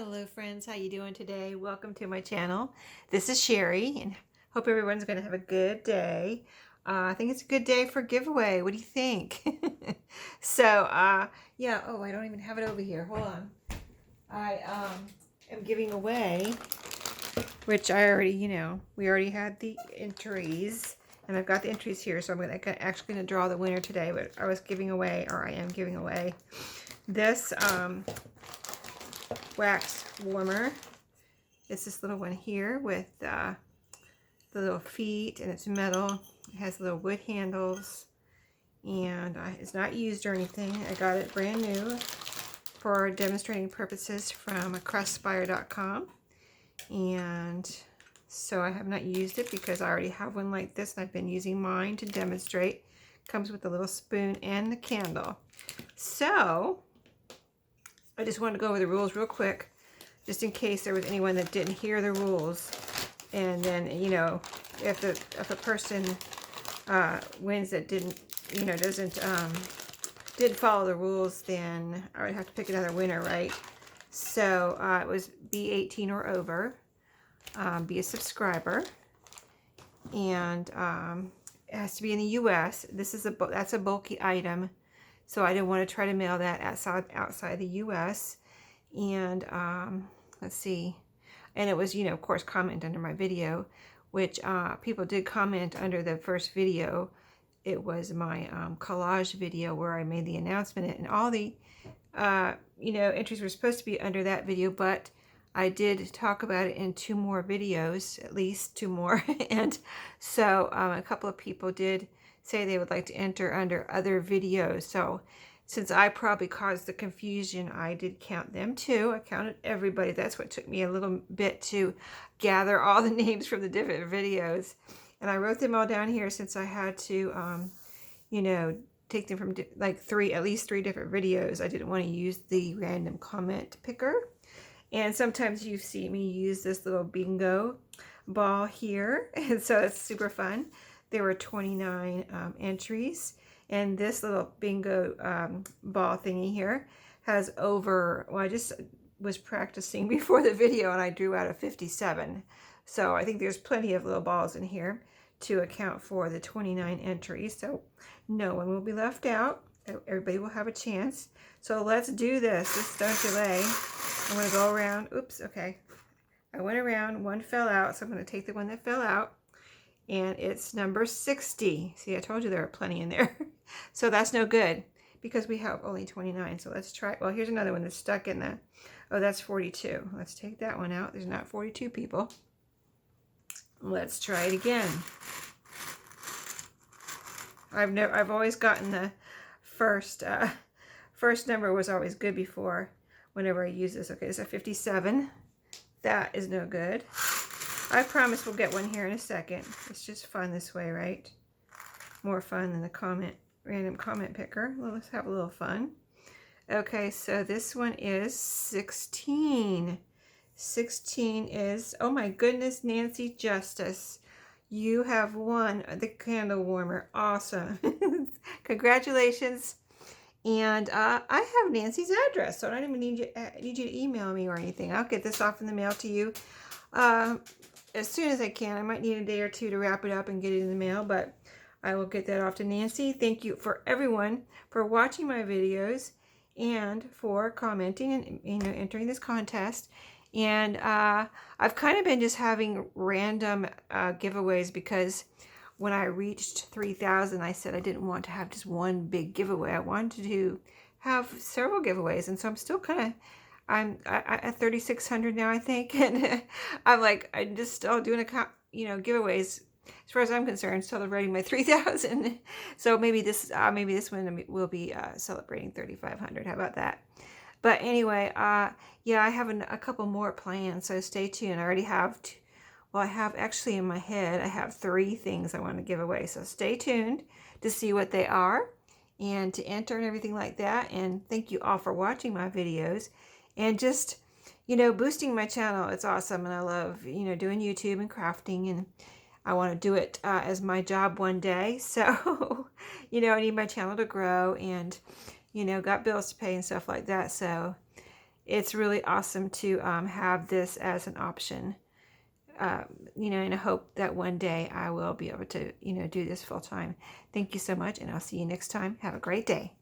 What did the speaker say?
Hello friends, how you doing today? Welcome to my channel. This is Sherry and hope everyone's going to have a good day. I think it's a good day for giveaway. What do you think? Yeah, oh, I don't even have it over here. Hold on. I am giving away, which I already, we already had the entries and I've got the entries here, so I'm actually going to draw the winner today, but I am giving away this wax warmer. It's this little one here with the little feet, and it's metal. It has little wood handles, and it's not used or anything. I got it brand new for demonstrating purposes from crustspire.com, and so I have not used it because I already have one like this, and I've been using mine to demonstrate. Comes with the little spoon and the candle. So I just wanted to go over the rules real quick, just in case there was anyone that didn't hear the rules. And then, if a person wins that didn't follow the rules, then I would have to pick another winner, right? So it was be 18 or over, be a subscriber, and it has to be in the U.S. That's a bulky item, so I didn't want to try to mail that outside the U.S. And let's see, and it was, of course, comment under my video, which people did comment under the first video. It was my collage video where I made the announcement, and all the entries were supposed to be under that video, but I did talk about it in 2 more videos, at least 2 more. And so a couple of people did say they would like to enter under other videos. So since I probably caused the confusion, I did count them too. I counted everybody. That's what took me a little bit to gather all the names from the different videos. And I wrote them all down here since I had to, take them from at least three different videos. I didn't want to use the random comment picker. And sometimes you see me use this little bingo ball here. And so it's super fun. There were 29 entries. And this little bingo ball thingy here has I just was practicing before the video and I drew out a 57. So I think there's plenty of little balls in here to account for the 29 entries. So no one will be left out. Everybody will have a chance. So let's do this. Just don't delay. I'm going to go around. Oops, okay. I went around. One fell out, so I'm going to take the one that fell out. And it's number 60. See, I told you there are plenty in there. So that's no good because we have only 29. So let's try. Well, here's another one that's stuck in the... Oh, that's 42. Let's take that one out. There's not 42 people. Let's try it again. I've always gotten the first number was always good before whenever I use this. Okay, it's a 57. That is no good. I promise we'll get one here in a second. It's just fun this way, right? More fun than the random comment picker. Well, let's have a little fun. Okay, so this one is 16. 16 is, oh my goodness, Nancy Justice. You have won the candle warmer. Awesome. Congratulations. And I have Nancy's address, so I don't even need you to email me or anything. I'll get this off in the mail to you as soon as I can. I might need a day or two to wrap it up and get it in the mail, but I will get that off to Nancy. Thank you for everyone for watching my videos and for commenting and entering this contest. And I've kind of been just having random giveaways because when I reached 3,000, I said I didn't want to have just one big giveaway. I wanted to have several giveaways, and so I'm still I'm at 3,600 now, I think, and I'm just still doing giveaways. As far as I'm concerned, celebrating my 3,000. So maybe this one will be celebrating 3,500. How about that? But anyway, yeah, I have a couple more planned, so stay tuned. I already have, I have actually in my head, I have 3 things I want to give away. So stay tuned to see what they are and to enter and everything like that. And thank you all for watching my videos and just, boosting my channel. It's awesome. And I love, doing YouTube and crafting, and I want to do it as my job one day. So, I need my channel to grow and, got bills to pay and stuff like that. So it's really awesome to have this as an option. You know, and I hope that one day I will be able to, you know, do this full time. Thank you so much, and I'll see you next time. Have a great day.